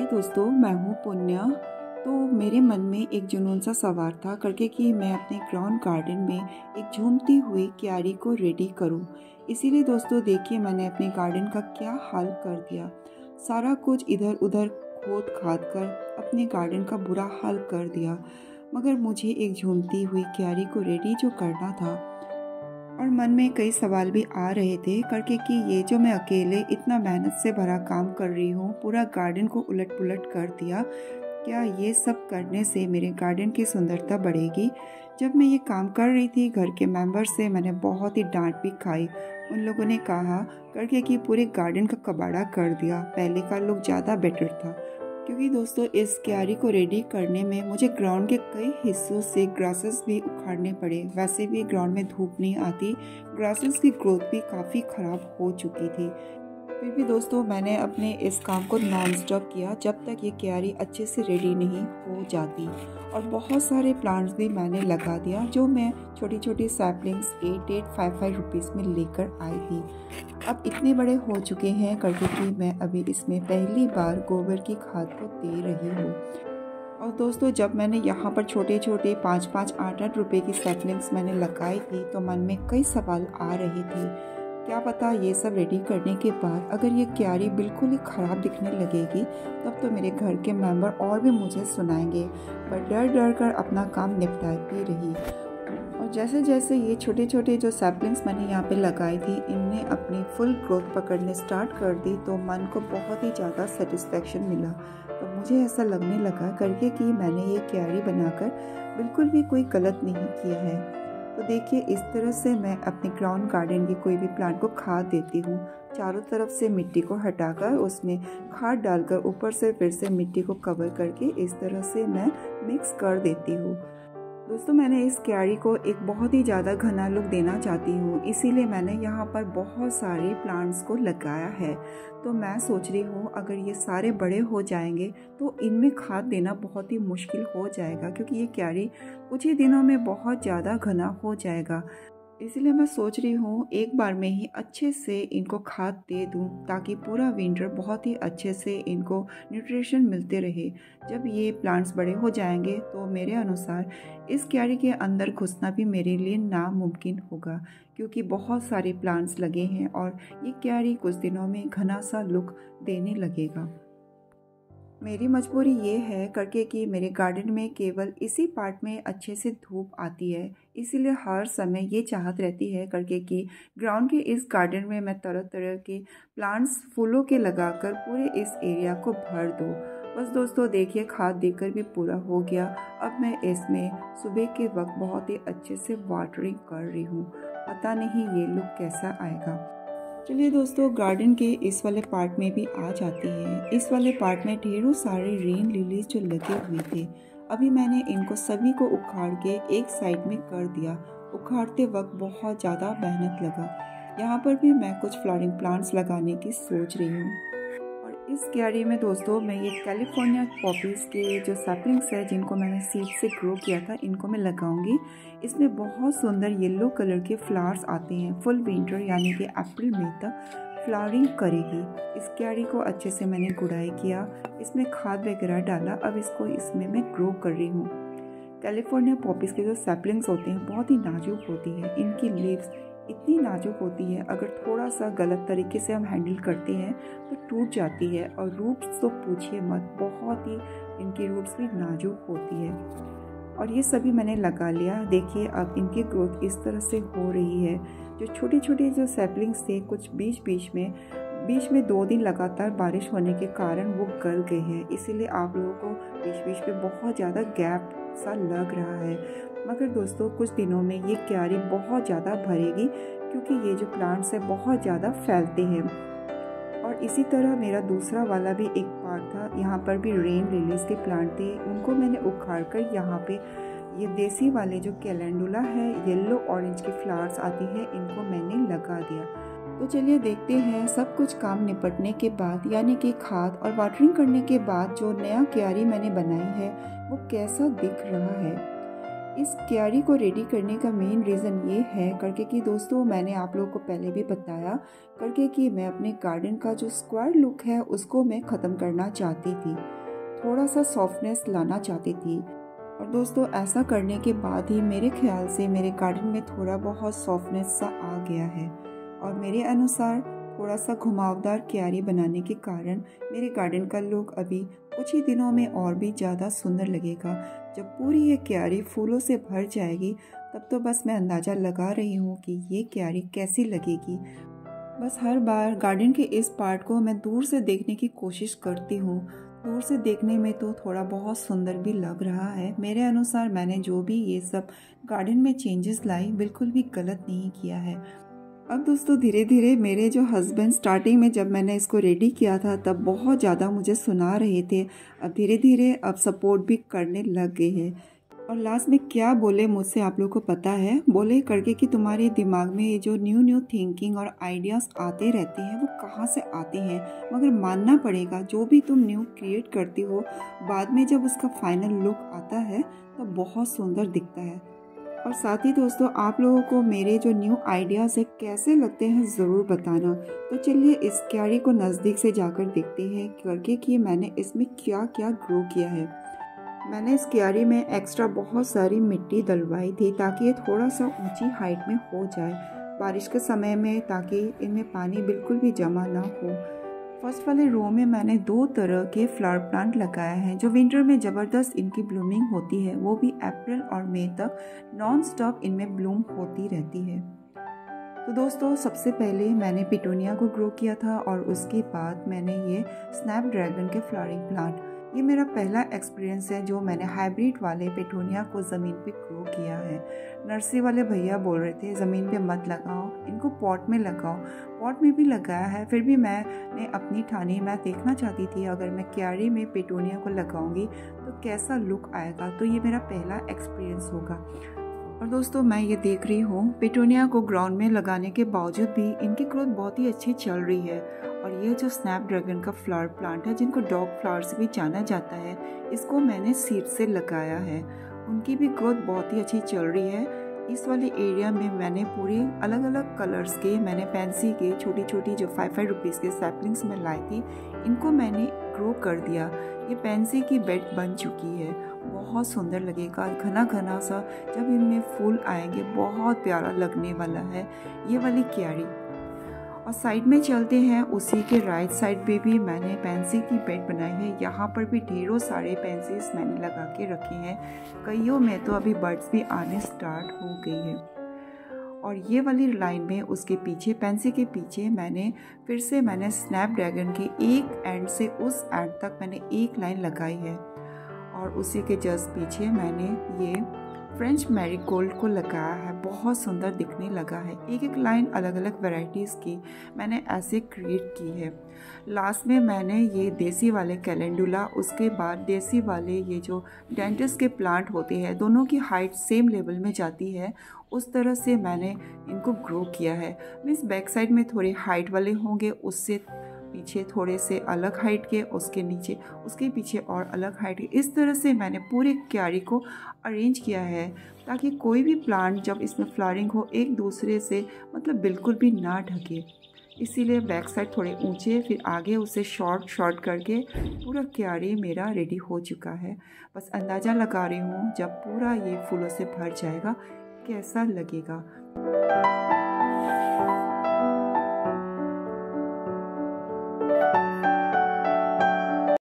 हाय दोस्तों, मैं हूँ पुण्य। तो मेरे मन में एक जुनून सा सवार था करके कि मैं अपने ग्राउंड गार्डन में एक झूमती हुई क्यारी को रेडी करूँ। इसीलिए दोस्तों देखिए, मैंने अपने गार्डन का क्या हाल कर दिया। सारा कुछ इधर उधर खोद खाद कर अपने गार्डन का बुरा हाल कर दिया। मगर मुझे एक झूमती हुई क्यारी को रेडी जो करना था, और मन में कई सवाल भी आ रहे थे करके कि ये जो मैं अकेले इतना मेहनत से भरा काम कर रही हूँ, पूरा गार्डन को उलट पुलट कर दिया, क्या ये सब करने से मेरे गार्डन की सुंदरता बढ़ेगी। जब मैं ये काम कर रही थी, घर के मेंबर से मैंने बहुत ही डांट भी खाई। उन लोगों ने कहा करके कि पूरे गार्डन का कबाड़ा कर दिया, पहले का लोग ज़्यादा बेटर था। क्योंकि दोस्तों इस क्यारी को रेडी करने में मुझे ग्राउंड के कई हिस्सों से ग्रासेस भी उखाड़ने पड़े। वैसे भी ग्राउंड में धूप नहीं आती, ग्रासेस की ग्रोथ भी काफ़ी ख़राब हो चुकी थी। फिर भी दोस्तों मैंने अपने इस काम को नॉन स्टॉप किया जब तक ये क्यारी अच्छे से रेडी नहीं हो जाती। और बहुत सारे प्लांट्स भी मैंने लगा दिया, जो मैं छोटी छोटी सैपलिंग्स 8-5 रुपीज़ में लेकर आई थी। अब इतने बड़े हो चुके हैं करके कि मैं अभी इसमें पहली बार गोबर की खाद को दे रही हूँ। और दोस्तों जब मैंने यहाँ पर छोटे छोटे 5-5, 8-8 रुपए की सैपलिंग्स मैंने लगाई थी, तो मन में कई सवाल आ रहे थे। क्या पता ये सब रेडी करने के बाद अगर ये क्यारी बिल्कुल ही ख़राब दिखने लगेगी, तब तो मेरे घर के मेंबर और भी मुझे सुनाएंगे। पर डर डर कर अपना काम निपटाती रही। और जैसे जैसे ये छोटे छोटे जो सैपलिंग्स मैंने यहाँ पे लगाई थी, इनने अपनी फुल ग्रोथ पकड़ने स्टार्ट कर दी, तो मन को बहुत ही ज़्यादा सेटिस्फेक्शन मिला। तो मुझे ऐसा लगने लगा करके कि मैंने ये क्यारी बनाकर बिल्कुल भी कोई गलत नहीं किया है। तो देखिए, इस तरह से मैं अपने ग्राउंड गार्डन की कोई भी प्लांट को खाद देती हूँ। चारों तरफ से मिट्टी को हटाकर उसमें खाद डालकर ऊपर से फिर से मिट्टी को कवर करके इस तरह से मैं मिक्स कर देती हूँ। दोस्तों मैंने इस क्यारी को एक बहुत ही ज़्यादा घना लुक देना चाहती हूँ, इसीलिए मैंने यहाँ पर बहुत सारे प्लांट्स को लगाया है। तो मैं सोच रही हूँ अगर ये सारे बड़े हो जाएंगे तो इनमें खाद देना बहुत ही मुश्किल हो जाएगा, क्योंकि ये क्यारी कुछ ही दिनों में बहुत ज़्यादा घना हो जाएगा। इसलिए मैं सोच रही हूँ एक बार में ही अच्छे से इनको खाद दे दूँ, ताकि पूरा विंटर बहुत ही अच्छे से इनको न्यूट्रिशन मिलते रहे। जब ये प्लांट्स बड़े हो जाएंगे तो मेरे अनुसार इस क्यारी के अंदर घुसना भी मेरे लिए नामुमकिन होगा, क्योंकि बहुत सारे प्लांट्स लगे हैं और ये क्यारी कुछ दिनों में घना सा लुक देने लगेगा। मेरी मजबूरी ये है करके कि मेरे गार्डन में केवल इसी पार्ट में अच्छे से धूप आती है, इसीलिए हर समय ये चाहत रहती है करके कि ग्राउंड के इस गार्डन में मैं तरह तरह के प्लांट्स फूलों के लगाकर पूरे इस एरिया को भर दूँ। बस दोस्तों देखिए, खाद देकर भी पूरा हो गया। अब मैं इसमें सुबह के वक्त बहुत ही अच्छे से वाटरिंग कर रही हूँ। पता नहीं ये लुक कैसा आएगा। चलिए दोस्तों, गार्डन के इस वाले पार्ट में भी आ जाती है। इस वाले पार्ट में ढेरों सारे रेन लिलीज जो लगे हुए थे, अभी मैंने इनको सभी को उखाड़ के एक साइड में कर दिया। उखाड़ते वक्त बहुत ज़्यादा मेहनत लगा। यहाँ पर भी मैं कुछ फ्लावरिंग प्लांट्स लगाने की सोच रही हूँ। और इस क्यारी में दोस्तों मैं ये कैलिफोर्निया पॉपीज़ के जो सैपलिंग्स है, जिनको मैंने सीड से ग्रो किया था, इनको मैं लगाऊंगी। इसमें बहुत सुंदर येलो कलर के फ्लावर्स आते हैं। फुल विंटर यानी कि अप्रैल मई तक फ्लावरिंग करेगी। इस क्यारी को अच्छे से मैंने गुड़ाई किया, इसमें खाद वगैरह डाला। अब इसको इसमें मैं ग्रो कर रही हूँ। कैलिफोर्निया पॉपीज़ के जो सैपलिंग्स होते हैं बहुत ही नाजुक होती है। इनकी लीव्स इतनी नाजुक होती है, अगर थोड़ा सा गलत तरीके से हम हैंडल करते हैं तो टूट जाती है। और रूट्स तो पूछिए मत, बहुत ही इनकी रूट्स भी नाजुक होती है। और ये सभी मैंने लगा लिया। देखिए अब इनकी ग्रोथ इस तरह से हो रही है। जो छोटे छोटे जो सैपलिंग्स थे, कुछ बीच में 2 दिन लगातार बारिश होने के कारण वो गल गए हैं, इसीलिए आप लोगों को बीच में बहुत ज़्यादा गैप सा लग रहा है। मगर दोस्तों कुछ दिनों में ये क्यारी बहुत ज़्यादा भरेगी, क्योंकि ये जो प्लांट्स है बहुत ज़्यादा फैलते हैं। और इसी तरह मेरा दूसरा वाला भी एक पार्ट था, यहाँ पर भी रेन लिलीज के प्लांट थे। उनको मैंने उखाड़ कर यहाँ पे ये देसी वाले जो कैलेंडुला है, येलो ऑरेंज की फ्लावर्स आती है, इनको मैंने लगा दिया। तो चलिए देखते हैं सब कुछ काम निपटने के बाद, यानी कि खाद और वाटरिंग करने के बाद जो नया क्यारी मैंने बनाई है वो कैसा दिख रहा है। इस क्यारी को रेडी करने का मेन रीज़न ये है करके कि दोस्तों मैंने आप लोगों को पहले भी बताया करके कि मैं अपने गार्डन का जो स्क्वायर लुक है उसको मैं ख़त्म करना चाहती थी, थोड़ा सा सॉफ्टनेस लाना चाहती थी। और दोस्तों ऐसा करने के बाद ही मेरे ख्याल से मेरे गार्डन में थोड़ा बहुत सॉफ्टनेस सा आ गया है। और मेरे अनुसार थोड़ा सा घुमावदार क्यारी बनाने के कारण मेरे गार्डन का लुक अभी कुछ ही दिनों में और भी ज़्यादा सुंदर लगेगा। जब पूरी ये क्यारी फूलों से भर जाएगी तब तो बस मैं अंदाज़ा लगा रही हूँ कि ये क्यारी कैसी लगेगी। बस हर बार गार्डन के इस पार्ट को मैं दूर से देखने की कोशिश करती हूँ। दूर से देखने में तो थोड़ा बहुत सुंदर भी लग रहा है। मेरे अनुसार मैंने जो भी ये सब गार्डन में चेंजेस लाई बिल्कुल भी गलत नहीं किया है। अब दोस्तों धीरे धीरे मेरे जो हस्बैंड स्टार्टिंग में जब मैंने इसको रेडी किया था तब बहुत ज़्यादा मुझे सुना रहे थे, अब धीरे धीरे अब सपोर्ट भी करने लग गए हैं। और लास्ट में क्या बोले मुझसे आप लोगों को पता है? बोले करके कि तुम्हारे दिमाग में ये जो न्यू थिंकिंग और आइडियाज़ आते रहते हैं वो कहाँ से आते हैं, मगर मानना पड़ेगा जो भी तुम न्यू क्रिएट करती हो बाद में जब उसका फाइनल लुक आता है तब बहुत सुंदर दिखता है। और साथ ही दोस्तों आप लोगों को मेरे जो न्यू आइडियाज़ है कैसे लगते हैं ज़रूर बताना। तो चलिए इस क्यारी को नज़दीक से जाकर देखते हैं करके कि मैंने इसमें क्या क्या ग्रो किया है। मैंने इस क्यारी में एक्स्ट्रा बहुत सारी मिट्टी डलवाई थी ताकि ये थोड़ा सा ऊंची हाइट में हो जाए बारिश के समय में, ताकि इनमें पानी बिल्कुल भी जमा ना हो। फर्स्ट वाले रो में मैंने 2 तरह के फ्लावर प्लांट लगाया है जो विंटर में ज़बरदस्त इनकी ब्लूमिंग होती है, वो भी अप्रैल और मई तक नॉन स्टॉप इनमें ब्लूम होती रहती है। तो दोस्तों सबसे पहले मैंने पिटूनिया को ग्रो किया था और उसके बाद मैंने ये स्नैपड्रैगन के फ्लावरिंग प्लांट, ये मेरा पहला एक्सपीरियंस है जो मैंने हाइब्रिड वाले पिटूनिया को ज़मीन पे ग्रो किया है। नर्सरी वाले भैया बोल रहे थे ज़मीन पे मत लगाओ, इनको पॉट में लगाओ। पॉट में भी लगाया है, फिर भी मैंने अपनी ठानी, मैं देखना चाहती थी अगर मैं क्यारी में पिटूनिया को लगाऊंगी तो कैसा लुक आएगा। तो ये मेरा पहला एक्सपीरियंस होगा। और दोस्तों मैं ये देख रही हूँ पिटूनिया को ग्राउंड में लगाने के बावजूद भी इनकी ग्रोथ बहुत ही अच्छी चल रही है। और ये जो स्नैपड्रैगन का फ्लावर प्लांट है जिनको डॉग फ्लावर से भी जाना जाता है, इसको मैंने सीड से लगाया है। उनकी भी ग्रोथ बहुत ही अच्छी चल रही है। इस वाले एरिया में मैंने पूरे अलग अलग कलर्स के, मैंने पेंसी के छोटी छोटी जो 5-5 रुपीज़ के सैपलिंग्स में लाई थी, इनको मैंने ग्रो कर दिया। ये पेंसी की बेड बन चुकी है, बहुत सुंदर लगेगा घना घना सा। जब इनमें फूल आएंगे बहुत प्यारा लगने वाला है ये वाली क्यारी। और साइड में चलते हैं, उसी के राइट साइड पे भी मैंने पेंसी की बेड बनाई है। यहाँ पर भी ढेरों सारे पेंसीज मैंने लगा के रखे हैं, कईयों में तो अभी बर्ड्स भी आने स्टार्ट हो गई है। और ये वाली लाइन में उसके पीछे, पेंसी के पीछे फिर से मैंने स्नैपड्रैगन के एक एंड से उस एंड तक मैंने एक लाइन लगाई है। और उसी के जस्ट पीछे मैंने ये फ्रेंच मैरीगोल्ड को लगाया है, बहुत सुंदर दिखने लगा है। एक एक लाइन अलग अलग वैरायटीज़ की मैंने ऐसे क्रिएट की है। लास्ट में मैंने ये देसी वाले कैलेंडुला, उसके बाद देसी वाले ये जो डेंटिस के प्लांट होते हैं, दोनों की हाइट सेम लेवल में जाती है, उस तरह से मैंने इनको ग्रो किया है। मीन्स बैक साइड में थोड़े हाइट वाले होंगे, उससे पीछे थोड़े से अलग हाइट के, उसके नीचे उसके पीछे और अलग हाइट के। इस तरह से मैंने पूरे क्यारी को अरेंज किया है ताकि कोई भी प्लांट जब इसमें फ्लावरिंग हो एक दूसरे से मतलब बिल्कुल भी ना ढके। इसीलिए बैक साइड थोड़े ऊंचे, फिर आगे उसे शॉर्ट करके पूरा क्यारी मेरा रेडी हो चुका है। बस अंदाज़ा लगा रही हूँ जब पूरा ये फूलों से भर जाएगा कैसा लगेगा।